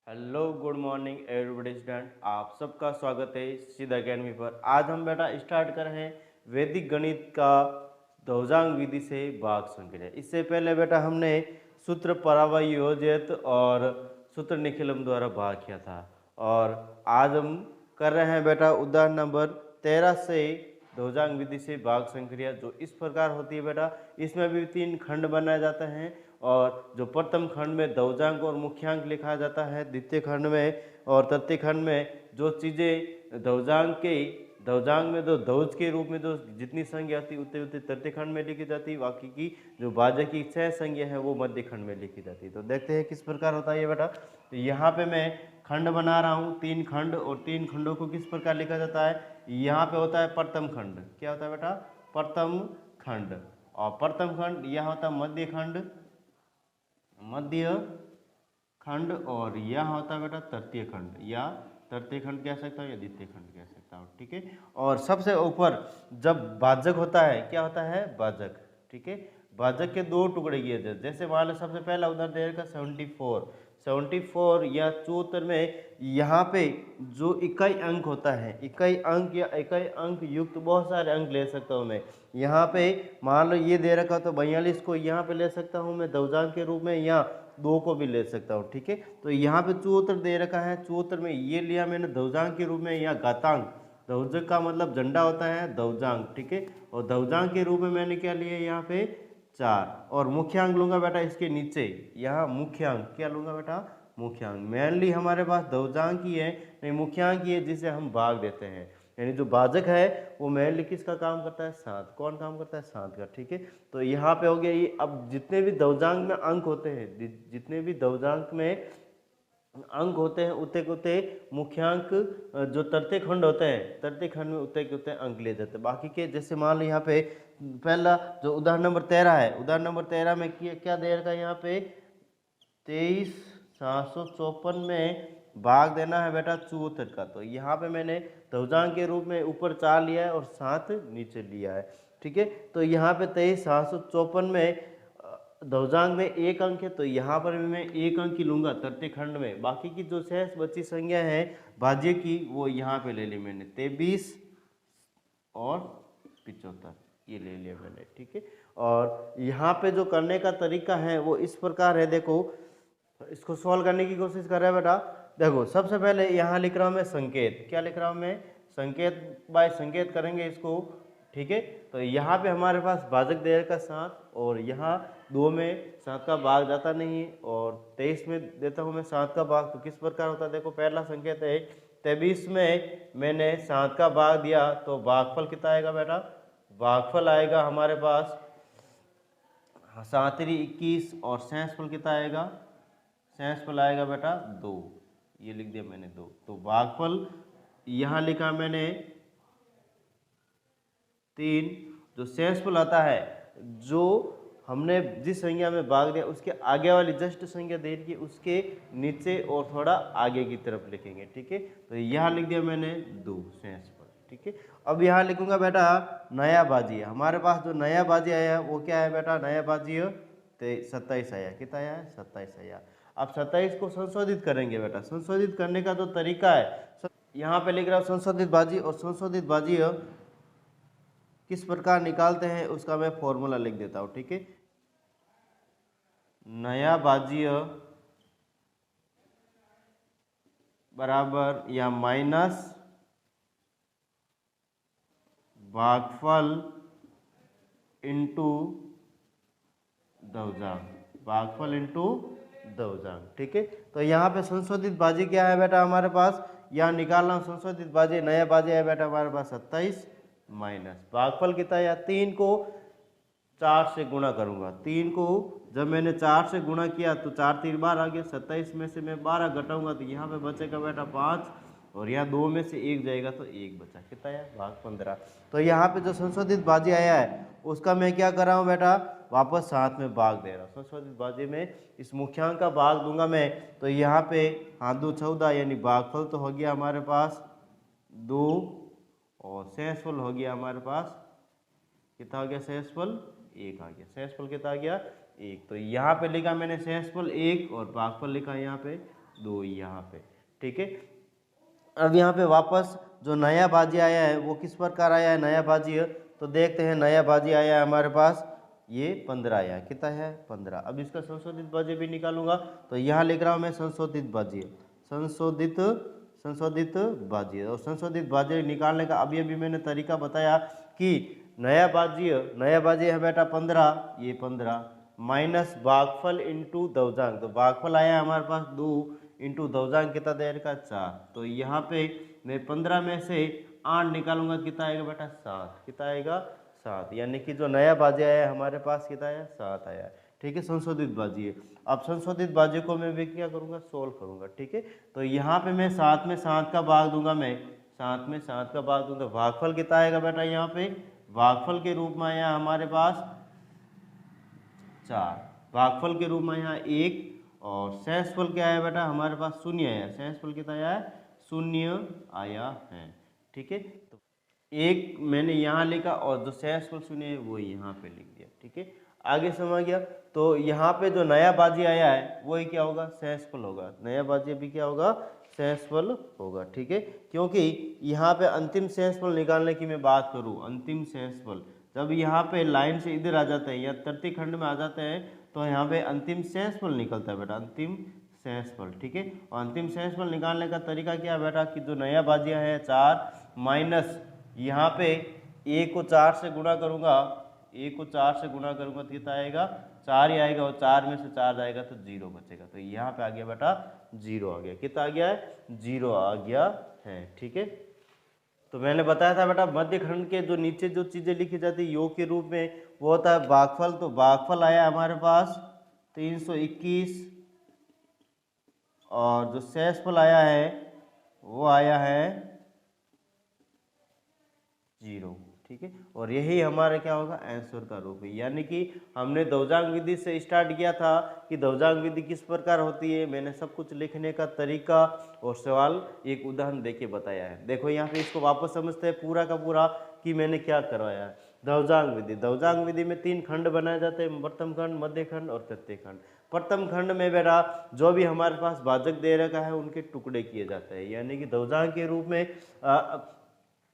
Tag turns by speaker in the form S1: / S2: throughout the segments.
S1: Hello good morning everybody student, आप सबका स्वागत है सिद्ध अकेडमी पर। आज हम बेटा स्टार्ट कर रहे हैं वैदिक गणित का ध्वजांग विधि से भाग संक्रिया। इससे पहले बेटा हमने सूत्र परावयोजित और सूत्र निखिलम द्वारा भाग किया था और आज हम कर रहे हैं बेटा उदाहरण नंबर 13 से ध्वजांग विधि से भाग संक्रिया, जो इस प्रकार होती है बेटा। इसमें भी 3 खंड बनाए जाते हैं और जो प्रथम खंड में ध्वजांक और मुख्यांक लिखा जाता है, द्वितीय खंड में और तृतीय खंड में जो चीज़ें ध्वजांक में जो ध्वज के रूप में जो जितनी संज्ञा आती उतनी उतनी तृतीय खंड में लिखी जाती है। बाकी की जो बाजे की 6 संज्ञा है वो मध्य खंड में लिखी जाती है। तो देखते हैं किस प्रकार होता है ये बेटा। तो यहाँ पे मैं खंड बना रहा हूँ 3 खंड, और 3 खंडों को किस प्रकार लिखा जाता है। यहाँ पे होता है प्रथम खंड। क्या होता है बेटा? प्रथम खंड। और प्रथम खंड यहाँ होता है मध्य खंड, और यह होता है बेटा तृतीय खंड, या तृतीय खंड कह सकता हूँ या द्वितीय खंड कह सकता हूँ। ठीक है। और सबसे ऊपर जब भाजक होता है, क्या होता है? भाजक। ठीक है। भाजक के 2 टुकड़े किए जाते, जैसे मान लो सबसे पहला उदाहरण देगा 74 या 74 में यहाँ पे जो इकाई अंक होता है, इकाई अंक या इकाई अंक युक्त बहुत सारे अंक ले सकता हूँ मैं। यहाँ पे मान लो ये दे रखा तो 42 को यहाँ पे ले सकता हूँ मैं ध्वजांक के रूप में, या 2 को भी ले सकता हूँ। ठीक है। तो यहाँ पे 74 दे रखा है, 74 में ये लिया मैंने ध्वजांक के रूप में, या घातांक। ध्वजक का मतलब झंडा होता है ध्वजांक। ठीक है। और ध्वजांक के रूप में मैंने क्या लिया यहाँ पे 4, और मुख्यांक लूंगा बेटा इसके नीचे। यहाँ मुख्यांक क्या लूंगा बेटा? मुख्यांक। मेनली हमारे पास ध्वजांक ही है, नहीं मुख्यांक ही है जिसे हम भाग देते हैं। यानी जो भाजक है वो मेनली किसका काम करता है? 7। कौन काम करता है? 7 का। ठीक है। तो यहाँ पे हो गया ये। अब जितने भी ध्वजांक में अंक होते हैं, जितने भी ध्वजांक में अंक होते हैं उतने के उतने मुख्यांक, जो तृतीय खंड होते हैं तृतीय खंड में उतने के उतने अंक ले जाते हैं। बाकी के जैसे मान लो यहाँ पे पहला जो उदाहरण नंबर 13 है, उदाहरण नंबर 13 में क्या दे रखा है यहाँ पे 23,754 में भाग देना है बेटा 74 का। तो यहाँ पे मैंने ध्वजांक के रूप में ऊपर 4 लिया है और 7 नीचे लिया है। ठीक है। तो यहाँ पे 23,754 में ध्वजांक में 1 अंक है, तो यहाँ पर भी मैं 1 अंक ही लूंगा तृतीय खंड में। बाकी की जो शेष बची संख्या है भाज्य की वो यहाँ पे ले ली मैंने 23 और 75 ये ले लिया मैंने। ठीक है। और यहाँ पे जो करने का तरीका है वो इस प्रकार है। देखो इसको सॉल्व करने की कोशिश कर रहे हैं बेटा। देखो सबसे पहले यहाँ लिख रहा हूँ मैं संकेत। क्या लिख रहा हूँ मैं? संकेत बाय संकेत करेंगे इसको। ठीक है। तो यहाँ पे हमारे पास भाजक दे रखा 7, और यहाँ 2 में 7 का भाग जाता नहीं है, और 23 में देता हूँ मैं 7 का भाग। तो किस प्रकार होता है? देखो पहला संकेत है 23 में मैंने 7 का भाग दिया, तो भागफल कितना आएगा बेटा? भागफल आएगा हमारे पास 7 21, और शेषफल कितना आएगा? शेषफल आएगा बेटा 2। ये लिख दिया मैंने 2। तो भागफल यहाँ लिखा मैंने 3। जो शेषफल आता है, जो हमने जिस संख्या में भाग दिया उसके आगे वाली जस्ट संख्या दे रखी है उसके नीचे और थोड़ा आगे की तरफ लिखेंगे। ठीक है। तो यहाँ लिख दिया मैंने 2 शेषफल। ठीक है। अब यहाँ लिखूंगा बेटा नया बाजी। हमारे पास जो नया बाजी आया वो क्या है बेटा? नया बाजी 27 आया। कितना आया है? 27 आया। अब 27 को संशोधित करेंगे बेटा। संशोधित करने का जो तरीका है, यहाँ पे लिख रहा हूँ संशोधित बाजी, और संशोधित बाजी किस प्रकार निकालते हैं उसका मैं फॉर्मूला लिख देता हूँ। ठीक है। नया बाजीय बराबर या माइनस भागफल इंटू ध्वजांक। भागफल इंटू ध्वजांक। ठीक है। तो यहाँ पे संशोधित बाजी क्या है बेटा हमारे पास? यहाँ निकालना संशोधित बाजी, नया बाजी है बेटा हमारे पास 27 माइनस भागफल कितना है? 3 को 4 से गुणा करूंगा। 3 को जब मैंने 4 से गुणा किया तो 4 3 बार आ गया। 27 में से मैं 12 घटाऊंगा तो यहाँ पे बचेगा बेटा 5, और यहाँ 2 में से 1 जाएगा तो 1 बचा। कितना है? भाग 15। तो यहाँ पे जो संशोधित बाजी आया है उसका मैं क्या कर रहा हूँ बेटा? वापस साथ में भाग दे रहा हूँ। संशोधित बाजी में इस मुख्यांक का भाग दूंगा मैं, तो यहाँ पे 2 14 यानी भागफल तो हो गया हमारे पास 2, और शेषफल हो गया हमारे पास कितना हो गया? शेषफल 1 आ गया। शेषफल कितना आ गया? 1। तो यहाँ पे लिखा मैंने शेषफल 1 और भागफल लिखा यहाँ पे 2 यहाँ पे, ठीक है। अब यहाँ पे वापस जो नया बाजी आया है वो किस प्रकार आया है नया बाजी है, तो देखते हैं नया बाजी आया है हमारे पास ये 15 आया, कितना है 15। अब इसका संशोधित बाजी भी निकालूंगा, तो यहाँ लिख रहा हूँ मैं संशोधित बाजी, संशोधित बाजी। और संशोधित बाजी निकालने का अभी अभी मैंने तरीका बताया कि नया बाजी है बेटा 15, ये 15 माइनस भागफल इंटू दवजांक, तो भागफल आया हमारे पास 2 इंटू दवजांक कितना देर का 4। तो यहाँ पे मैं 15 में से 8 निकालूंगा, कितना आएगा बेटा 7, कितना आएगा 7, यानी कि जो नया बाजी आया है हमारे पास कितना आया 7 आया, ठीक है। संशोधित बाजी है। अब संशोधित बाजी को मैं भी क्या करूँगा सोल्व करूँगा, ठीक है। तो यहाँ पे मैं 7 में 7 का भाग दूंगा, मैं 7 में 7 का भाग दूंगा, भागफल कितना आएगा बेटा यहाँ पे भागफल के रूप में आया हमारे पास 4, भागफल के रूप में यहाँ 1, और शेषफल क्या है बेटा हमारे पास 0 आया, शेषफल कितना आया है 0 आया है, ठीक है। तो 1 मैंने यहाँ लिखा और जो शेषफल 0 है वो यहाँ पे लिख दिया, ठीक है। आगे समझ गया। तो यहाँ पे जो नया बाजी आया है वही क्या होगा शेषफल होगा, नया बाजी भी क्या होगा शेषफल होगा, ठीक है। क्योंकि यहाँ पे अंतिम शेषफल निकालने की मैं बात करूँ, अंतिम शेषफल जब यहाँ पे लाइन से इधर आ जाते हैं या तृतीय खंड में आ जाते हैं तो यहाँ पे अंतिम शेषफल निकलता है बेटा, अंतिम शेषफल, ठीक है। और अंतिम शेषफल निकालने का तरीका क्या है बेटा कि जो नया बाजिया है 4 माइनस यहाँ पे 1 को 4 से गुणा करूँगा, 1 को 4 से गुणा करूँगा तो कितना आएगा 4 ही आएगा, और 4 में से 4 जाएगा तो 0 बचेगा, तो यहाँ पे आ गया बेटा 0 आ गया, कितना आ गया है 0 आ गया है, ठीक है। तो मैंने बताया था बेटा मध्य खंड के जो नीचे जो चीज़ें लिखी जाती है योग के रूप में वो होता है भागफल, तो भागफल आया हमारे पास 321, और जो शेषफल आया है वो आया है 0, ठीक है। और यही हमारा क्या होगा आंसर का रूप है, यानी कि हमने दवजांग विधि से स्टार्ट किया था कि दवजांग विधि किस प्रकार होती है, मैंने सब कुछ लिखने का तरीका और सवाल एक उदाहरण देके बताया है। देखो यहाँ पे इसको वापस समझते हैं पूरा का पूरा कि मैंने क्या करवाया है। दवजांग विधि में 3 खंड बनाए जाते हैं, प्रथम खंड, मध्य खंड और तृतीय खंड। प्रथम खंड में बेटा जो भी हमारे पास भाजक दे रखा है उनके टुकड़े किए जाते हैं, यानी कि दवजांग के रूप में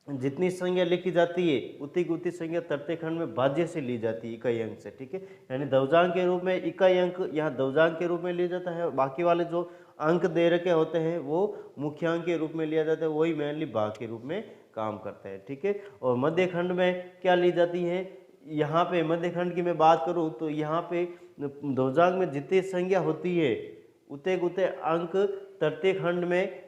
S1: जितनी संज्ञा लिखी जाती है उतनी की उतनी संज्ञा तृतीय खंड में भाज्य से ली जाती है इकाई अंक से, ठीक है। यानी दवजांग के रूप में इकाई अंक यहाँ दवजांग के रूप में लिया जाता है, और बाकी वाले जो अंक दे रखे होते हैं वो मुख्यांक के रूप में लिया जाता है, वही मेनली भाग के रूप में काम करता है, ठीक है। और मध्य खंड में क्या ली जाती है, यहाँ पे मध्य खंड की मैं बात करूँ तो यहाँ पे दवजांग में जितनी संज्ञा होती है उतने उतने अंक तृतीय खंड में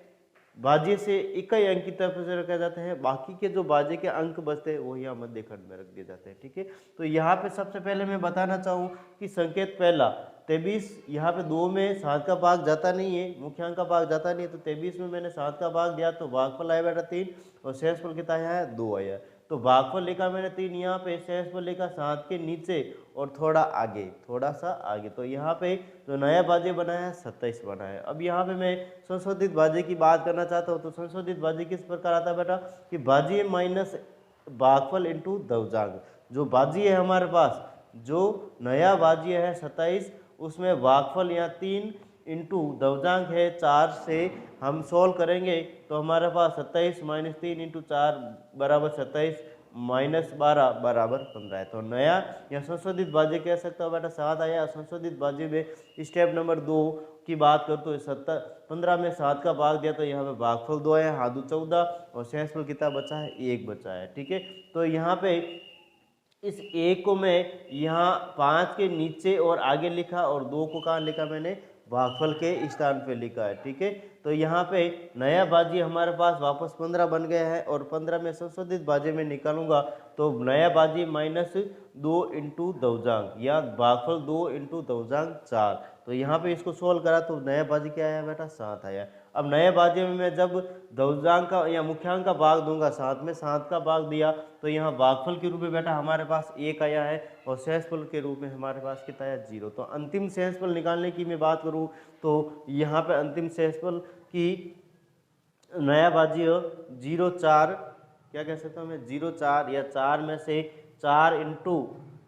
S1: बाजे से इकाई अंक की तरफ से रखा जाता है, बाकी के जो बाजे के अंक बचते हैं वो यहाँ मध्य खंड में रख दिए जाते हैं, ठीक है। तो यहाँ पे सबसे पहले मैं बताना चाहूँ कि संकेत पहला 23, यहाँ पे 2 में 7 का भाग जाता नहीं है, मुख्यांक का भाग जाता नहीं है, तो 23 में मैंने 7 का भाग दिया तो भागफल आया बेटा 3, और शेषफल कितना आया है 2 आया। तो भागफल लिखा मैंने 3 यहाँ पे, शेषफल लिखा 7 के नीचे और थोड़ा आगे, थोड़ा सा आगे। तो यहाँ पे जो नया बाजे बनाया है 27 बना है। अब यहाँ पे मैं संशोधित बाजे की बात करना चाहता हूँ, तो संशोधित बाजे किस प्रकार आता है बेटा कि बाजी माइनस भागफल इंटू दवजांग। जो बाजी है हमारे पास, जो नया बाजी है 27, उसमें भागफल यहाँ 3 इंटू दवजांक है 4 से हम सोल्व करेंगे तो हमारे पास 27 माइनस 3 इंटू 4 बराबर 27 माइनस 12 बराबर 15 है। तो नया या संशोधित बाजी कह सकता हो बेटा 7 आया। संशोधित बाजी में स्टेप नंबर 2 की बात कर तो 15 में 7 का भाग दिया तो यहाँ पे भागफल 2 है, हादू 14, और शेषफल कितना बचा है 1 बचा है, ठीक है। तो यहाँ पे इस 1 को मैं यहाँ 5 के नीचे और आगे लिखा, और 2 को कहाँ लिखा मैंने भागफल के स्थान पे लिखा है, ठीक है। तो यहाँ पे नया बाजी हमारे पास वापस 15 बन गया है, और 15 में संशोधित बाजी में निकालूंगा तो नया बाजी माइनस 2 इंटू दवजांग या भागफल 2 इंटू दवजांग 4। तो यहाँ पे इसको सोल्व करा तो नया बाजी क्या आया बेटा 7 आया। अब नए बाजी में मैं जब दवजांग का या मुख्यांक का भाग दूंगा, 7 में 7 का भाग दिया तो यहाँ भागफल के रूप में बेटा हमारे पास 1 आया है, और शेषफल के रूप में हमारे पास कितना आया 0। तो अंतिम शेषफल निकालने की मैं बात करूँ तो यहाँ पे अंतिम शेषफल की नया बाजी 0,4 क्या कह सकता हूँ मैं 0,4 या 4 में से 4 इंटू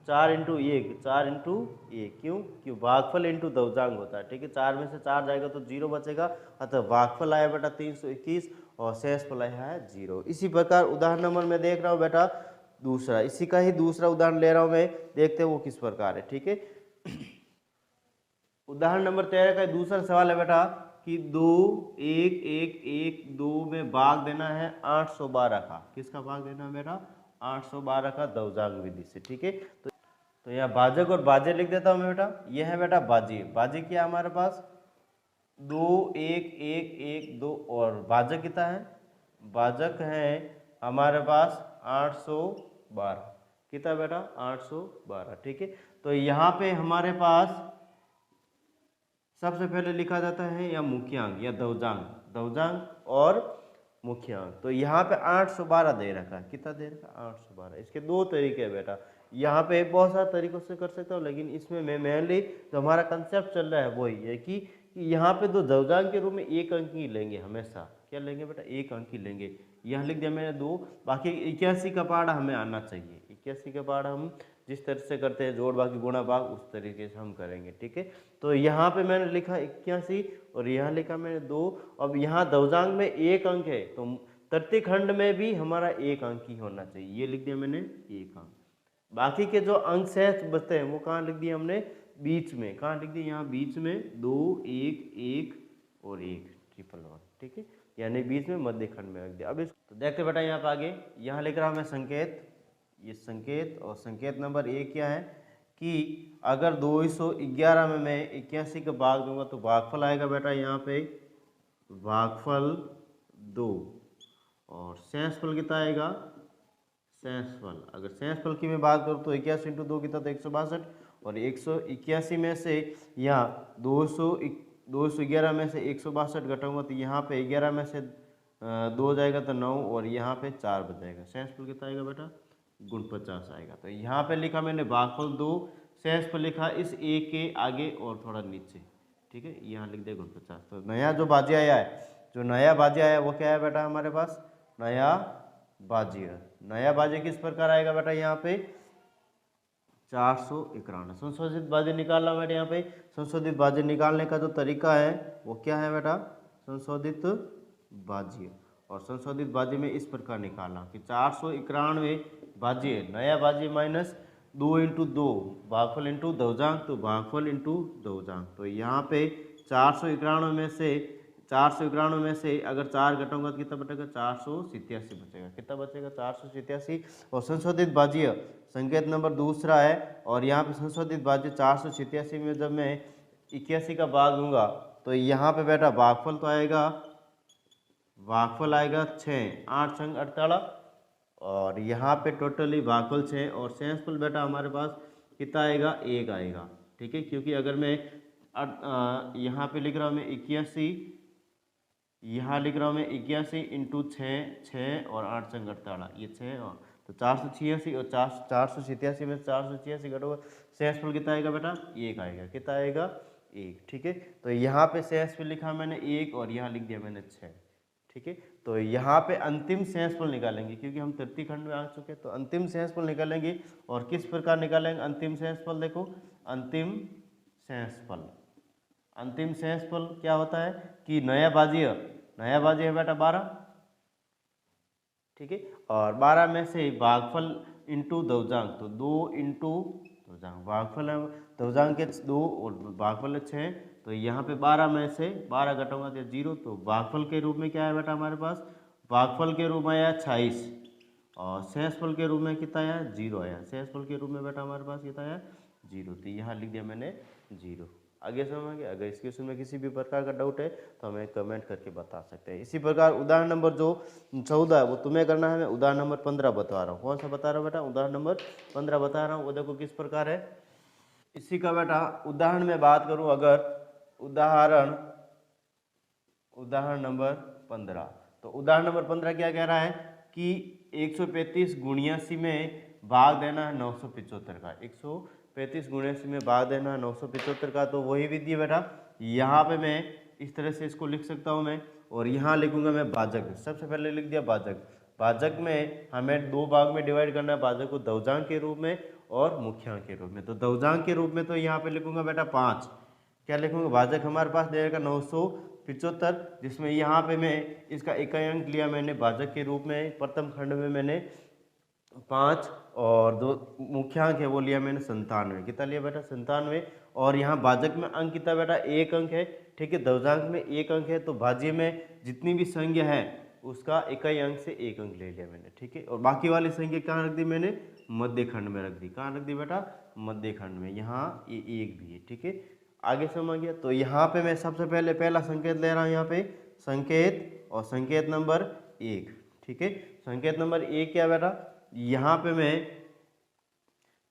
S1: 4 इंटू एक, 4 इंटू एक, क्यों भागफल इंटू दवजांग होता है, ठीक है। 4 में से 4 जाएगा तो 0 बचेगा, अतः भागफल आया बेटा 321 और शेषफल आया है 0। इसी प्रकार उदाहरण नंबर में देख रहा हूँ बेटा दूसरा, इसी का ही दूसरा उदाहरण ले रहा हूँ मैं, देखते हैं वो किस प्रकार है, ठीक है। उदाहरण नंबर 13 का दूसरा सवाल है बेटा कि 2 1 1 1 2 में भाग देना है 812 का, किसका भाग देना है बेटा 812 का दवजांग विधि से, ठीक है। तो यहाँ भाजक और भाज्य लिख देता हूँ मैं बेटा, यह है बेटा भाज्य, भाज्य क्या हमारे पास 2 1 1 1 2 और भाजक कितना है, भाजक है हमारे पास 812, कितना बेटा 812, ठीक है। तो यहाँ पे हमारे पास सबसे पहले लिखा जाता है या मुख्यांक या दवजांग, दवजांग और मुख्यांक। तो यहाँ पे 812 दे रखा है, कितना दे रखा है 812। इसके दो तरीके हैं बेटा, यहाँ पे बहुत सारे तरीकों से कर सकता हूँ, लेकिन इसमें मैं मेनली जो हमारा कंसेप्ट चल रहा है वही है कि यहाँ पे तो दवजांग के रूप में एक अंक ही लेंगे हमेशा, क्या लेंगे बेटा एक अंक ही लेंगे। यहाँ लिख दिया मैंने 2, बाकी 81 का पहाड़ा हमें आना चाहिए, 81 का पहाड़ा हम जिस तरह से करते हैं जोड़ बाकी गुणा भाग उस तरीके से हम करेंगे, ठीक है। तो यहाँ पे मैंने लिखा 81 और यहाँ लिखा मैंने 2। अब यहाँ दवजांग में एक अंक है तो तृतीय खंड में भी हमारा एक अंक ही होना चाहिए, ये लिख दिया मैंने एक अंक। बाकी के जो अंक शेष बचते हैं वो कहाँ लिख दिए हमने बीच में, कहाँ लिख दिए यहाँ बीच में 2 1 1 और 1 ट्रिपल 1, ठीक है, यानी बीच में मध्य खंड में रख दिया। अब इसको तो देखते बेटा यहाँ पे आगे, यहाँ लिख रहा हूँ मैं संकेत, ये संकेत, और संकेत नंबर 1 क्या है कि अगर 211 में मैं 81 का भाग दूंगा तो भागफल आएगा बेटा यहाँ पे भागफल 2, और शेषफल कितना आएगा शेषफल, अगर शेषफल की मैं बात करूँ तो 81 इंटू 2 कितना, तो 162, और 181 में से यहाँ 211 में से 162 घटाऊंगा तो यहाँ पे 11 में से 2 जाएगा तो 9, और यहाँ पे 4 बच जाएगा, शेषफल कितना आएगा बेटा 49 आएगा। तो यहाँ पे लिखा मैंने भागफल 2, शेषफल लिखा इस ए के आगे और थोड़ा नीचे, ठीक है, यहाँ लिख दिया 49। तो नया जो बाजी आया है, जो नया बाजी आया वो क्या है बेटा हमारे पास नया बाजी, नया बाजी किस प्रकार आएगा बेटा यहाँ पे 491। संशोधित बाजी निकालना बेटा, यहाँ पे संशोधित बाजी निकालने का जो तरीका है वो क्या है बेटा संशोधित बाजी, और संशोधित बाजी में इस प्रकार निकालना कि 491 बाजी है, नया बाजी माइनस 2 इंटू 2 भागफल इंटू दवजांग, तो भागफल इंटू दवजांग। तो यहाँ पे 491 में से अगर 4 घटाऊंगा तो कितना बचेगा 487 बचेगा, कितना बचेगा 487। और संशोधित बाजी संकेत नंबर दूसरा है, और यहाँ पे संशोधित बाजी 487 में जब मैं 81 का भाग दूंगा तो यहाँ पे बेटा भागफल तो आएगा, भागफल आएगा 6, 8 संग 48, और यहाँ पे टोटली भागफल 6, और शेषफल बेटा हमारे पास कितना आएगा 1 आएगा, ठीक है। क्योंकि अगर मैं यहाँ पे लिख रहा हूँ मैं 81, यहाँ लिख रहा हूँ मैं 81 इंटू 6 और 8 संग 48, ये 6 और तो 486, और 487 में 486 घटोगे शेषफल कितना आएगा बेटा 1 आएगा, कितना आएगा 1, ठीक है। तो यहाँ पे शेषफल लिखा मैंने 1 और यहाँ लिख दिया मैंने 6, ठीक है। तो यहाँ पे अंतिम शेषफल निकालेंगे क्योंकि हम तृतीय खंड में आ चुके हैं, तो अंतिम शेषफल निकालेंगे, और किस प्रकार निकालेंगे अंतिम शेषफल, देखो अंतिम शेषफल, अंतिम शेषफल क्या होता है कि नया बाजी है बेटा 12, ठीक है, और 12 में से भागफल इंटू दवजांग, तो 2 इंटू दवजांग, भागफल है दवजांग के 2 और भागफल 6, तो यहाँ पे 12 में से 12 घटाऊंगा तो 0, तो भागफल के रूप में क्या है बेटा हमारे पास, भागफल के रूप में आया 26, और शेषफल के रूप में कितना आया 0 आया, शेषफल के रूप में बेटा हमारे पास कितना आया 0, तो यहाँ लिख दिया मैंने 0। आगे समझ गए, अगर इस क्वेश्चन में किसी भी प्रकार का डाउट है तो हमें कमेंट करके बता सकते हैं। इसी प्रकार उदाहरण नंबर जो 14 है वो तुम्हें करना है, मैं उदाहरण नंबर 15 बता रहा हूँ। कौन सा बता रहा हूँ बेटा, उदाहरण नंबर 15 बता रहा हूँ। वो देखो किस प्रकार है। इसी का बेटा उदाहरण में बात करूँ, अगर उदाहरण नंबर 15, तो उदाहरण नंबर 15 क्या कह रहा है कि 135 गुणियासी में भाग देना है 975 का, 135 गुणियासी में भाग देना है 975 का, तो वही विधि है बेटा। यहाँ पे मैं इस तरह से इसको लिख सकता हूँ मैं, और यहाँ लिखूंगा मैं भाजक। सबसे पहले लिख दिया भाजक। भाजक में हमें 2 भाग में डिवाइड करना है, भाजक को दवजांग के रूप में और मुख्यांक के रूप में। तो दवजांक के रूप में तो यहाँ पे लिखूंगा बेटा 5। क्या लिखूंगा, भाजक हमारे पास दे जाएगा 975, जिसमें यहाँ पे मैं इसका इकाई अंक लिया मैंने भाजक के रूप में, प्रथम खंड में मैंने 5, और जो मुख्यांक है वो लिया मैंने 97। कितना लिया बेटा, 97। और यहाँ भाजक में अंक कितना बेटा, 1 अंक है, ठीक है। दवजांक में 1 अंक है, तो भाज्य में जितनी भी संख्या है उसका इकाई अंक से 1 अंक ले लिया मैंने, ठीक है। और बाकी वाली संख्या कहाँ रख दी मैंने, मध्य खंड में रख दी। कहाँ रख दी बेटा, मध्य खंड में। यहाँ ये 1 भी है, ठीक है। आगे समझ गया। तो यहाँ पे मैं सबसे पहले पहला संकेत ले रहा हूँ, यहाँ पे संकेत, और संकेत नंबर 1, ठीक है। संकेत नंबर 1 क्या बेटा, यहाँ पे मैं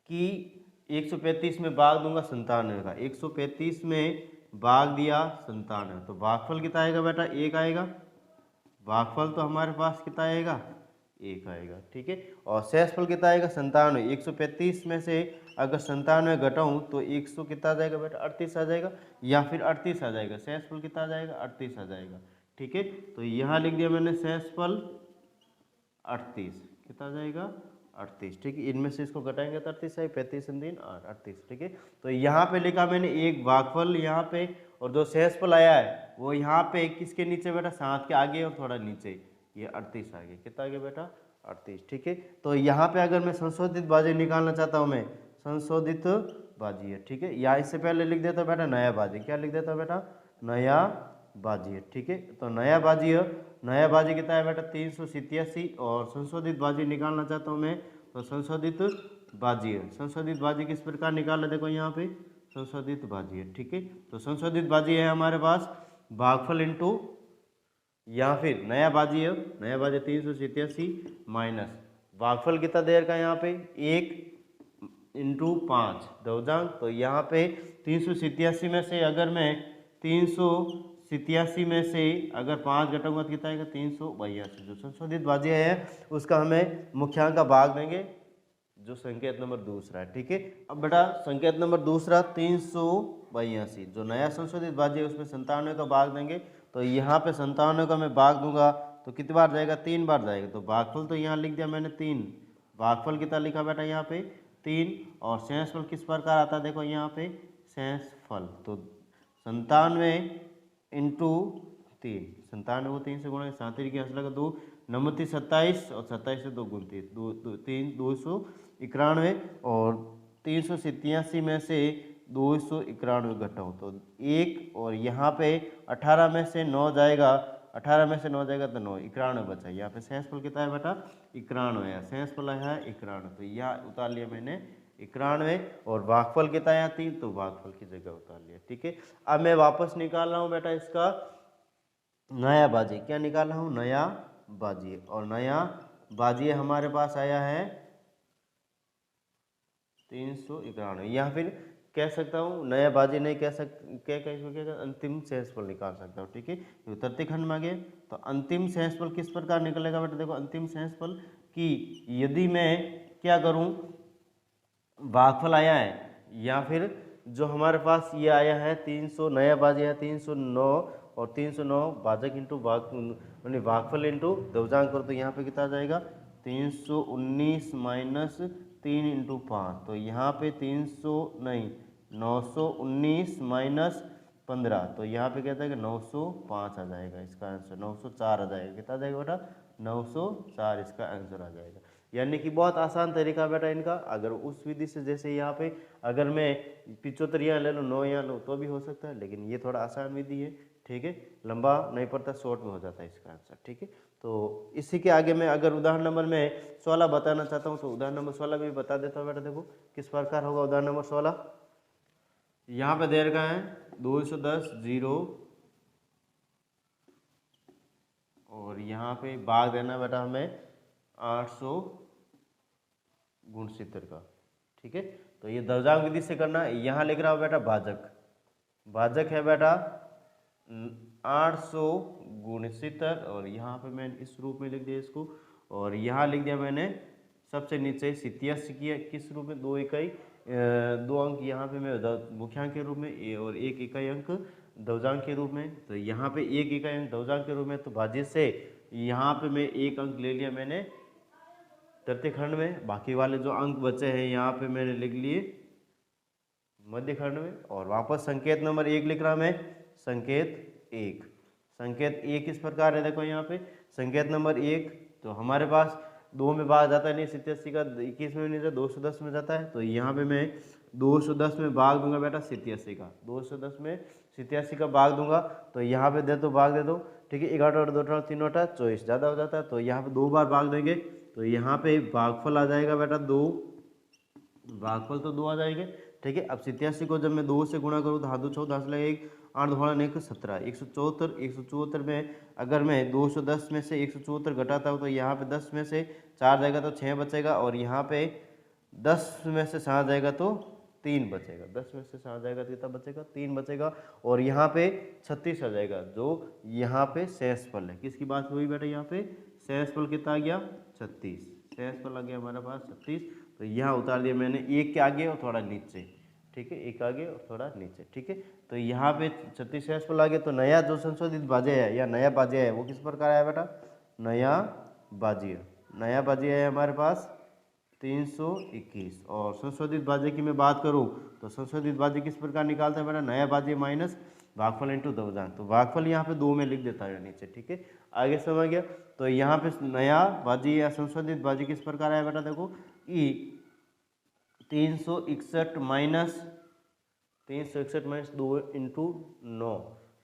S1: कि 135 में भाग दूंगा 97 का, 135 में भाग दिया 97, तो भागफल कितना आएगा बेटा, 1 आएगा। भागफल तो हमारे पास कितना आएगा, 1 आएगा, ठीक है। और शेषफल कितना आएगा, 97। 135 में से अगर 97 घटाऊं तो 100 कितना आ जाएगा बेटा, 38 आ जाएगा, या फिर 38 आ जाएगा। शेषफल कितना आ जाएगा, 38 आ जाएगा, ठीक है। तो यहाँ लिख दिया मैंने शेषफल 38, कितना आ जाएगा, 38, ठीक है। इनमें से इसको घटाएंगे तो 38 है, 35 3 8, 38, ठीक है। तो यहाँ पे लिखा मैंने एक भागफल यहाँ पे, और जो शेषफल आया है वो यहाँ पे किसके नीचे बेटा, 7 के आगे और थोड़ा नीचे, ये 38 आ गया। कितना आ गया बेटा, 38, ठीक है। तो यहाँ पे अगर मैं संशोधित भाज्य निकालना चाहता हूँ, मैं संशोधित भाज्य, ठीक है, या इससे पहले लिख देता बेटा नया भाज्य। क्या लिख देता बेटा, नया भाज्य, ठीक है। तो नया भाज्य कितना है बेटा, 387। और संशोधित भाज्य निकालना चाहता हूँ मैं, तो संशोधित भाज्य किस प्रकार निकालना, देखो यहाँ पे संशोधित भाज्य, ठीक है। तो संशोधित भाज्य है हमारे पास भागफल इंटू, या फिर नया भाज्य 387 माइनस भागफल कितना देर का, यहाँ पे 1 इंटू 5 दवजांक। तो यहाँ पे 387 में से अगर मैं 387 में से अगर 5 घटाऊंगा तो कितना आएगा, 382। जो संशोधित भाज्य है उसका हमें मुख्यांक का भाग देंगे, जो संकेत नंबर दूसरा है, ठीक है। अब बेटा संकेत नंबर दूसरा 382, जो नया संशोधित भाज्य है उसमें 97 का भाग देंगे। तो यहाँ पे 97 का मैं भाग दूंगा तो कितनी बार जाएगा, 3 बार जाएगा। तो भागफल तो यहाँ लिख दिया मैंने 3, भागफल कितना लिखा बेटा यहाँ पे 3। और शेषफल किस प्रकार आता है, देखो यहाँ पे शेषफल, तो 97 इंटू 3, 97 को 3 से गुणा, 37 की हंसला का 2, 29 27, और 27 से 2 29, 291। और 387 में से 291 घटाओ तो 1, और यहाँ पे 18 में से 9 जाएगा, 18 में से 9 जाएगा तो 9, 91 बचा। यहाँ पे शेषफल कितना है बेटा, 91 है, शेषफल है 91, तो यहाँ उतार लिया मैंने 91। और भागफल कितना है 3, तो भागफल की जगह उतार लिया, ठीक है। अब मैं वापस निकाल रहा हूँ बेटा इसका नया भाज्य। क्या निकाल रहा हूँ, नया भाज्य। और नया भाज्य हमारे पास आया है 391, या फिर कह सकता हूँ नया भाज्य नहीं कह सकता, अंतिम शेषफल निकाल सकता हूँ, ठीक है। तो तृतीय खंड में आ गए, तो अंतिम शेषफल किस प्रकार निकलेगा बेटा, देखो अंतिम शेषफल कि यदि मैं क्या करूँ, भागफल आया है, या फिर जो हमारे पास ये आया है 300, नया भाज्य है 309, और 309 भाजक इंटू भागफल इंटू दवजांक करो तो यहाँ पे कितना आ जाएगा, 319 माइनस 3 इंटू 5, तो यहाँ पे 919 माइनस 15, तो यहाँ पे कहता है कि 905 आ जाएगा इसका आंसर, 904 आ जाएगा। कितना आ जाएगा बेटा, 904 इसका आंसर आ जाएगा। यानी कि बहुत आसान तरीका बेटा इनका। अगर उस विधि से जैसे यहाँ पे अगर मैं 75 यहाँ ले लूँ, 9 यहाँ लूँ तो भी हो सकता है, लेकिन ये थोड़ा आसान विधि है, ठीक है। लंबा नहीं पड़ता, शॉर्ट में हो जाता है इसका आंसर, ठीक है। तो इसी के आगे मैं अगर उदाहरण नंबर में 16 बताना चाहता हूँ तो उदाहरण नंबर 16 भी बता देता हूँ बेटा। देखो किस प्रकार होगा उदाहरण नंबर 16। यहाँ पे दे रखा है 210 0, और यहाँ पे भाग देना बेटा हमें 869 का, ठीक है। तो ये दवजांक विधि से करना है। यहाँ लिख रहा हूँ बेटा भाजक है बेटा 869, और यहाँ पे मैं इस रूप में लिख दिया इसको, और यहाँ लिख दिया मैंने सबसे नीचे 87 किया किस रूप में, 2 इकाई 2 अंक यहाँ पे मैं मुख्यांक के रूप में, और 1 इकाई अंक दवजांक के रूप में। तो यहाँ पे 1 इकाई अंक दवजांक के रूप में, तो भाज्य से यहाँ पे मैं 1 अंक ले लिया मैंने तृतीय खंड में, बाकी वाले जो अंक बचे हैं यहाँ पे मैंने लिख लिए मध्य खंड में। और वापस संकेत नंबर 1 लिख रहा मैं, संकेत 1। संकेत 1 इस प्रकार है, देखो यहाँ पे संकेत नंबर 1 तो हमारे पास 2 में भाग जाता है, नहीं 87 का 21 में नहीं जाता, 210 में जाता है। तो यहाँ पे मैं 210 में भाग दूंगा बेटा 87 का, 210 में 87 का भाग दूंगा। तो यहाँ पे दे दो, भाग दे दो, ठीक है। 11 और 2 3 24 ज़्यादा हो जाता है, तो यहाँ पे 2 बार भाग देंगे। तो यहाँ पे भागफल आ जाएगा बेटा 2, भागफल तो 2 आ जाएंगे, ठीक है। अब 87 को जब मैं 2 से गुणा करूँ तो हाथ 2 6 10 लगेगा, 8 2 1 17, 174 में अगर मैं 210 में से 174 घटाता हूँ तो यहाँ पे 10 में से 4 जाएगा तो 6 बचेगा, और यहाँ पे 10 में से 7 जाएगा तो 3 बचेगा, 10 में से 7 जाएगा तो कितना बचेगा, 3 बचेगा। और यहाँ पे 36 आ जाएगा, जो यहाँ पे शेषफल है। किसकी बात हुई बेटा, यहाँ पे शेषफल कितना आ गया, 36, शेषफल आ गया हमारे पास 36। तो यहाँ उतार दिया मैंने, एक के आगे और थोड़ा नीचे, ठीक है, एक आगे और थोड़ा नीचे, ठीक है। तो यहाँ पे 36 शेषफल आ गया। तो नया जो संशोधित भाज्य है या नया भाज्य है वो किस प्रकार आया बेटा, नया भाज्य, नया भाज्य है हमारे पास 321। और संशोधित भाज्य की मैं बात करूँ तो संशोधित भाज्य किस प्रकार निकालते हैं बेटा, नया भाज्य माइनस भागफल इंटू दशक। तो भागफल यहाँ पे 2 में लिख देता है नीचे, ठीक है, आगे समझ गया। तो यहाँ पे नया भाज्य या संशोधित भाज्य किस प्रकार आया बेटा, देखो ई 361 माइनस 2 इंटू 9,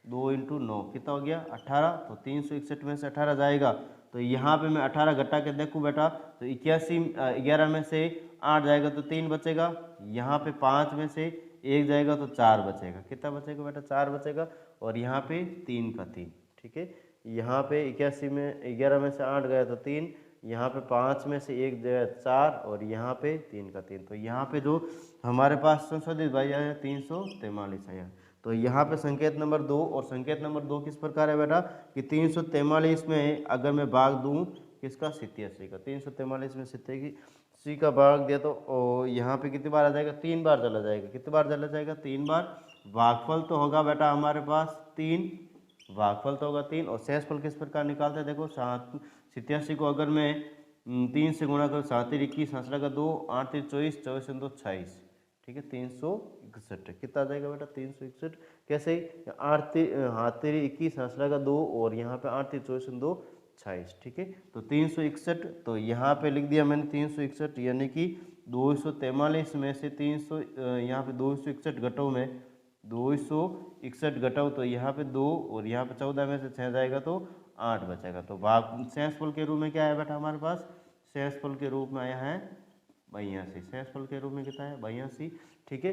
S1: 2 इंटू 9 कितना हो गया 18। तो 361 में से 18 जाएगा, तो यहाँ पे मैं 18 घटा के देखूँ बेटा तो 11 में से 8 जाएगा तो 3 बचेगा, यहाँ पे 5 में से 1 जाएगा तो 4 बचेगा, कितना बचेगा बेटा 4 बचेगा। और यहाँ पे 3 का 3, ठीक है, यहाँ पे 81 में 11 में से 8 गया तो 3, यहाँ पे 5 में से 1 गया 4, और यहाँ पे 3 का 3। तो यहाँ पे जो हमारे पास संशोधित भाज्य है 343 आया। तो यहाँ पे संकेत नंबर 2, और संकेत नंबर 2 किस प्रकार है बेटा कि 343 में अगर मैं भाग दूँ किसका, 87 का, 343 में 87 का भाग दिया तो यहाँ पे कितनी बार आ जाएगा, 3 बार चला जाएगा, कितनी बार चला जाएगा, 3 बार। भागफल तो होगा बेटा हमारे पास 3, भागफल तो होगा 3। और शेषफल किस प्रकार निकालते हैं, देखो 87 को अगर मैं 3 से गुणा करूँ, 7 21 हंसला का 2, 8 24 24 2 26, ठीक है, 361 कितना आ जाएगा बेटा 361। कैसे, 8 हाथ 21 हंसला का 2 और यहाँ पे 8 24 2 26, ठीक है। तो 361, तो यहाँ पे लिख दिया मैंने 361, यानी कि 243 में से 300 यहाँ पे 261 घटाओ में 261 घटाओ तो यहाँ पे 2, और यहाँ पे 14 में से 6 जाएगा तो 8 बचेगा। तो भाग शेषफल के रूप में क्या है बेटा हमारे पास, शेषफल के रूप में आया है 82, शेषफल के रूप में कितना है 82, ठीक है।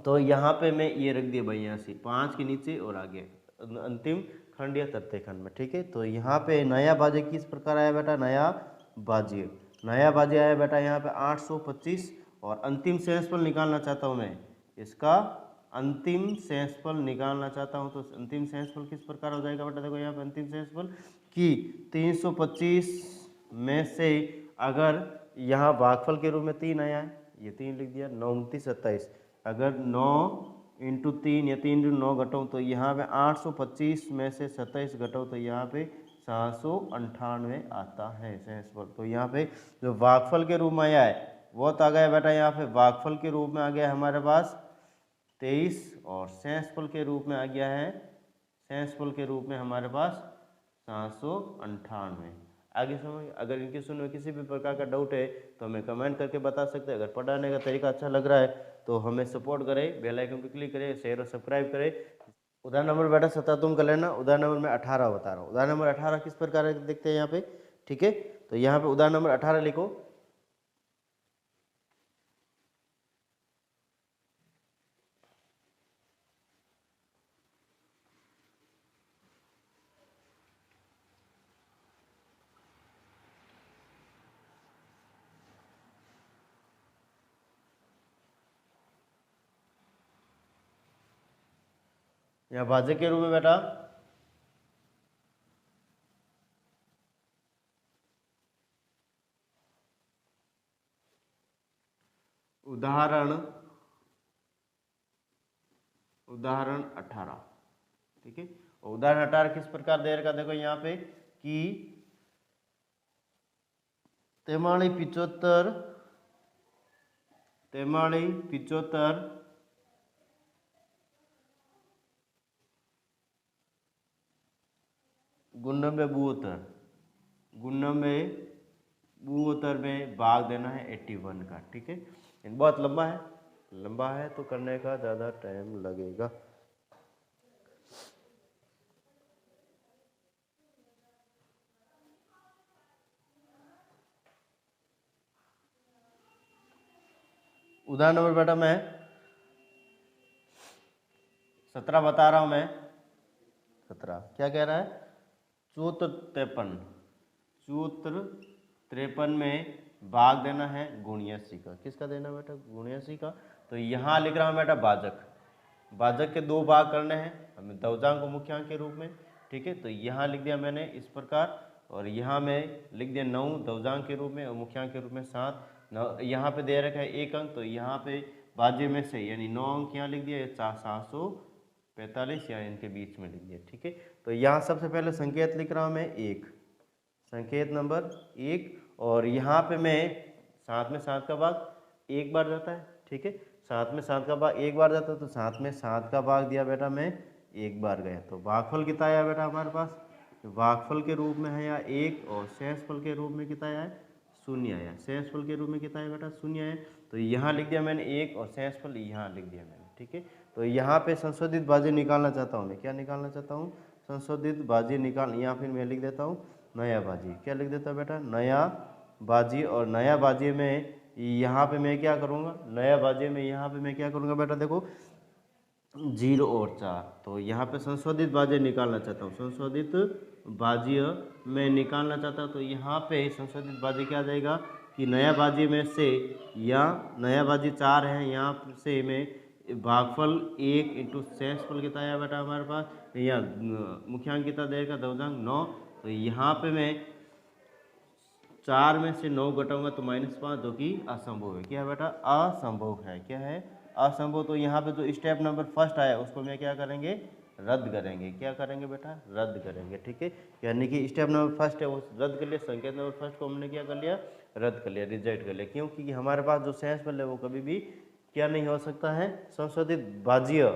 S1: तो यहाँ पे मैं ये रख दिया 82, 5 के नीचे और आगे अंतिम खंड या तृतीय खंड में, ठीक है। तो यहाँ पे नया भाज्य किस प्रकार आया बेटा, नया भाज्य, नया भाज्य आया बेटा यहाँ पे 825। और अंतिम शेषफल निकालना चाहता हूँ मैं, इसका अंतिम शेषफल निकालना चाहता हूँ। तो अंतिम शेषफल किस प्रकार हो जाएगा बेटा, देखो यहाँ पे अंतिम शेषफल कि 325 में से अगर यहाँ भागफल के रूप में 3 आया है, ये 3 लिख दिया, 9 29 27, अगर 9 इंटू 3 या 3 इंटू 9 घटाऊँ तो यहाँ पे 825 में से 27 घटाऊँ तो यहाँ पे 798 आता है शेषफल। तो यहाँ पे जो भागफल के रूप में आया है वो तो आ गया बेटा, यहाँ पे भागफल के रूप में आ गया हमारे पास 23, और शेषफल के रूप में आ गया है, शेषफल के रूप में हमारे पास 798। आगे समझ, अगर इनके सुनने में किसी भी प्रकार का डाउट है तो हमें कमेंट करके बता सकते हैं। अगर पढ़ाने का तरीका अच्छा लग रहा है तो हमें सपोर्ट करें, बेल आइकन पर क्लिक करें, शेयर और सब्सक्राइब करें। उदाहरण नंबर बेटा 17 तुम कर लेना, उदाहरण नंबर मैं 18 बता रहा हूँ। उदाहरण नंबर 18 किस प्रकार है देखते हैं यहाँ पे, ठीक है। तो यहाँ पे उदाहरण नंबर 18 लिखो, यहाँ भाज्य के रूप में बेटा उदाहरण 18, ठीक है। उदाहरण 18 किस प्रकार दे रखा, देखो यहाँ पे कि तेमाली 75, तेमाली 75, गुन्नबे 72, गुन्नबे 72 में भाग देना है 81 का। ठीक है, बहुत लंबा है, लंबा है तो करने का ज़्यादा टाइम लगेगा। उदाहरण नंबर बेटा मैं 17 बता रहा हूं मैं। 17 क्या कह रहा है? सूत्र 53, सूत्र 53 में भाग देना है गुणिया सी का। किसका देना बेटा? गुणिया सी का। तो यहाँ लिख रहा हूँ बेटा भाजक, भाजक के दो भाग करने हैं हमें दवजांक को मुख्यांक के रूप में। ठीक है, तो यहाँ लिख दिया मैंने इस प्रकार, और यहाँ में लिख दिया 9 दवजांक के रूप में और मुख्यांक के रूप में 7। यहाँ पे दे रखा है 1 अंक, तो यहाँ पे भाज्य में से यानी 9 अंक यहाँ लिख दिया, 745 या इनके बीच में लिख दिया। ठीक है, तो यहाँ सबसे पहले संकेत लिख रहा हूँ मैं 1, संकेत नंबर 1, और यहाँ पे मैं 7 में 7 का भाग एक बार जाता है। ठीक है, 7 में 7 का भाग एक बार जाता है, तो 7 में 7 का भाग दिया बेटा मैं एक बार गया। तो भागफल कितना आया बेटा हमारे पास? भागफल के रूप में है या 1, और शेषफल के रूप में कितना आया है? 0 आया। शेषफल के रूप में कितना है बेटा? 0 आया। तो यहाँ लिख दिया मैंने 1 और शेषफल यहाँ लिख दिया मैंने। ठीक है, तो यहाँ पे संशोधित भाज्य निकालना चाहता हूँ मैं। क्या निकालना चाहता हूँ? संशोधित भाज्य निकाल, या फिर मैं लिख देता हूँ नया भाज्य। क्या लिख देता बेटा? नया भाज्य। और नया भाज्य में यहाँ पे मैं क्या करूँगा? नया भाज्य में यहाँ पे मैं क्या करूँगा बेटा? देखो 0 और 4, तो यहाँ पे संशोधित भाज्य निकालना चाहता हूँ, संशोधित भाज्य में निकालना चाहता हूँ। तो यहाँ पे संशोधित भाज्य क्या आ जाएगा कि नया भाज्य में से, या नया भाज्य 4 है, यहाँ से मैं भागफल 1 इंटू शेषफल कितना आया बेटा हमारे पास, या मुख्यांक कितना देगा? दवजांक 9। तो यहाँ पे मैं 4 में से 9 घटाऊंगा तो -5, जो कि असंभव है। क्या है बेटा? असंभव है। क्या है? असंभव। तो यहाँ पे जो स्टेप नंबर फर्स्ट आया उसको मैं क्या करेंगे? रद्द करेंगे। क्या करेंगे बेटा? रद्द करेंगे। ठीक है, यानी कि स्टेप नंबर फर्स्ट है वो रद्द कर लिया, संकेत नंबर फर्स्ट को हमने क्या कर लिया? रद्द कर लिया, रिजेक्ट कर लिया। क्यों? क्योंकि हमारे पास जो शेषफल है वो कभी भी क्या नहीं हो सकता है? संशोधित भाज्य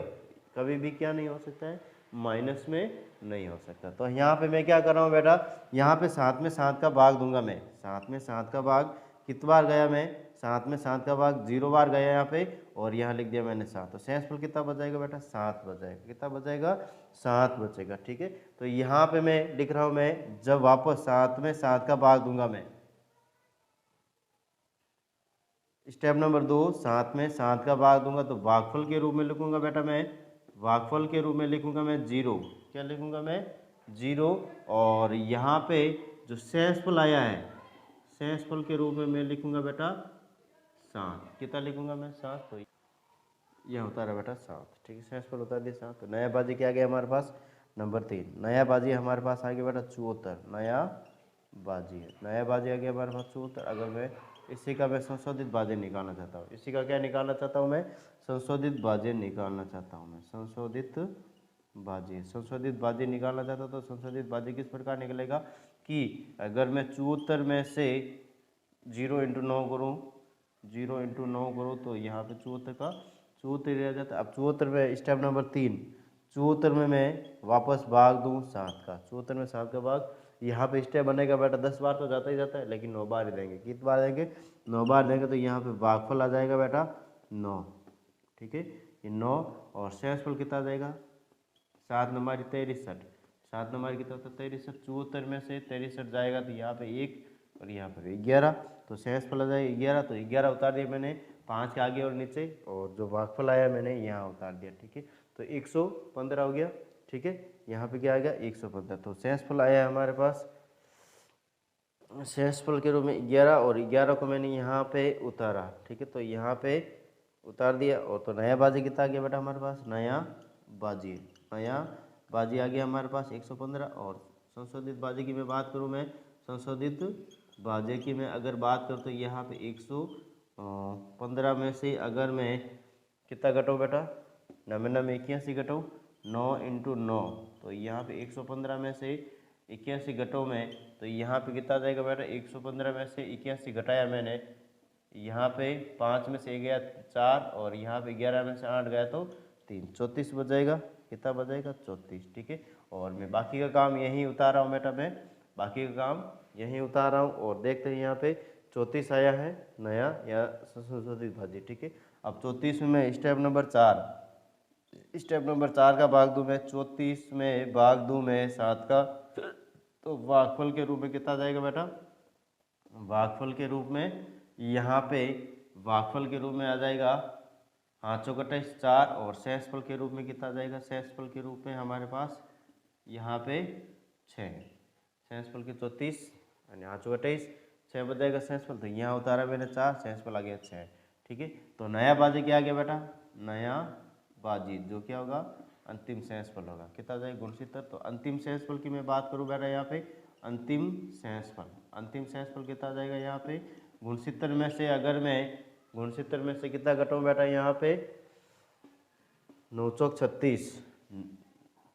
S1: कभी भी क्या नहीं हो सकता है? माइनस में नहीं हो सकता। तो यहाँ पे मैं क्या कर रहा हूँ बेटा? यहाँ पे 7 में 7 का भाग दूंगा मैं। 7 में 7 का भाग कितनी बार गया मैं? 7 में 7 का भाग 0 बार गया यहाँ पे, और यहाँ लिख दिया मैंने 7। तो शेषफल कितना बचाएगा बेटा? 7 बचाएगा। कितना बचाएगा? 7 बचेगा। ठीक है, तो यहाँ पे मैं लिख रहा हूँ मैं, जब वापस 7 में 7 का भाग दूंगा मैं, स्टेप नंबर 2, 7 में 7 का भाग दूंगा तो भागफल के रूप में लिखूंगा बेटा मैं, भागफल के रूप में लिखूंगा मैं 0। क्या लिखूंगा मैं? 0। और यहाँ पे जो शेषफल आया है, शेषफल के रूप में मैं लिखूंगा बेटा 7। कितना लिखूंगा मैं? 7। तो यह होता रहा बेटा 7। ठीक है, शेषफल होता है 7। तो नया बाजी क्या आ गया हमारे पास? नंबर 3 नया बाजी हमारे पास आ गया बेटा 74। नया बाजी है, नया बाजी आ गया हमारे पास 74। अगर मैं इसी का मैं संशोधित भाज्य निकालना चाहता हूँ, इसी का क्या निकालना चाहता हूँ मैं? संशोधित भाज्य निकालना चाहता हूँ मैं, संशोधित भाज्य। संशोधित भाज्य निकालना चाहता हूँ तो संशोधित भाज्य किस प्रकार निकलेगा कि अगर मैं 74 में से 0 इंटू 9 करूँ, 0 इंटू 9 करूँ तो यहाँ पे 74 का 74 रह जाता है। अब 74 में स्टेप नंबर 3, 74 में मैं वापस भाग दूँ 7 का, 74 में 7 का भाग, यहाँ पे स्टेप बनेगा बेटा 10 बार तो जाता ही जाता है, लेकिन 9 बार ही देंगे। कितनी बार देंगे? 9 बार देंगे। तो यहाँ पे भागफल आ जाएगा बेटा 9। ठीक है, ये 9, और शेषफल कितना देगा? 7 नंबर 63, 7 नंबर कितना होता है? 63। 74 में से 63 जाएगा तो यहाँ पे 1 और यहाँ पर 11, तो शेषफल आ जाएगा 11। तो 11 उतार दिया मैंने 5 के आगे और नीचे, और जो भागफल आया मैंने यहाँ उतार दिया। ठीक है, तो 115 हो गया। ठीक है, यहाँ पे क्या आ गया? 115। तो शेषफल आया हमारे पास, शेषफल के रूप में 11, और 11 को मैंने यहाँ पे उतारा। ठीक है, तो यहाँ पे उतार दिया, और तो नया बाजी कितना आ गया बेटा हमारे पास? नया बाजी, नया बाजी आ गया हमारे पास 115। और संशोधित बाजी की मैं बात करूँ, मैं संशोधित बाजी की मैं अगर बात करूँ तो यहाँ पे 115 में से अगर मैं कितना घटाऊँ बेटा? 99 में 81 घटाऊँ, 9 इंटू 9, तो यहाँ पे 115 में से 81 घटों में, तो यहाँ पे कितना जाएगा बेटा 115 में से 81 घटाया मैंने, यहाँ पे 5 में से गया 4 और यहाँ पे 11 में से 8 गया तो 3, 34 बच जाएगा। कितना बच जाएगा 34, ठीक है। और मैं बाकी का काम यहीं उतार रहा हूँ बेटा, मैं बाकी का काम यहीं उतार रहा हूँ और देखते हैं यहाँ पे 34 आया है नया या संशोधित भाज्य, ठीक है। अब 34 में मैं स्टेप नंबर 4 का भाग दूँ मैं, 34 में भाग दूँ मैं 7 का, तो भागफल के रूप में कितना जाएगा बेटा, भागफल के रूप में यहाँ पे भागफल के रूप में आ जाएगा 5 चौक 4 और शेषफल के रूप में कितना जाएगा, शेषफल के रूप में हमारे पास यहाँ पे 6, शेषफल के 34 और यहाँ 28, 6 बच जाएगा शेषफल, तो यहाँ उतारा मैंने 4, शेषफल आ गया 6, ठीक है। तो नया बाजी क्या आ गया बेटा, नया बाजी जो क्या होगा अंतिम शेषफल होगा, कितना जाएगा गुणसूत्र। तो अंतिम शेषफल की मैं बात करूँ बेटा, यहाँ पे अंतिम शेषफल कितना जाएगा यहाँ पे गुणसूत्र में से, अगर मैं गुणसूत्र में से कितना घटाऊँ बेटा, यहाँ पे 9 चौक 36,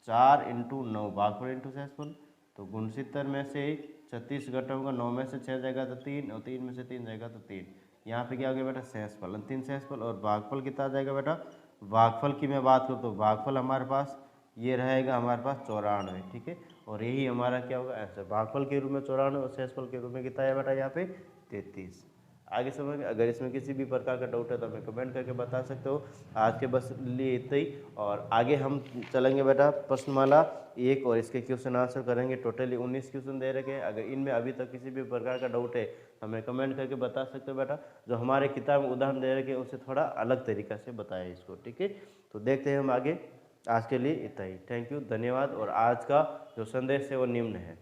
S1: 4 इंटू 9 भागफल इंटू शेषफल, तो गुणसूत्र में से 36 घटाऊंगा, 9 में से 6 जाएगा तो 3 और 3 में से 3 जाएगा तो 3, यहाँ पे क्या हो गया बेटा शेषफल, अंतिम शेषफल। और भागफल कितना जाएगा बेटा, भागफल की मैं बात करूँ तो भागफल हमारे पास ये रहेगा हमारे पास 94, ठीक है। और यही हमारा क्या होगा आंसर, भागफल के रूप में 94 और शेषफल के रूप में कितना है बेटा यहाँ पे 33। आगे समझ में, अगर इसमें किसी भी प्रकार का डाउट है तो हमें कमेंट करके बता सकते हो। आज के बस लिए इतना ही, और आगे हम चलेंगे बेटा प्रश्नमाला 1 और इसके क्वेश्चन आंसर करेंगे। टोटली 19 क्वेश्चन दे रखे हैं, अगर इनमें अभी तक किसी भी प्रकार का डाउट है हमें कमेंट करके बता सकते हो बेटा। जो हमारे किताब में उदाहरण दे रखे हैं उससे थोड़ा अलग तरीका से बताया इसको, ठीक है। तो देखते हैं हम आगे, आज के लिए इतना ही, थैंक यू, धन्यवाद। और आज का जो संदेश है वो निम्न है।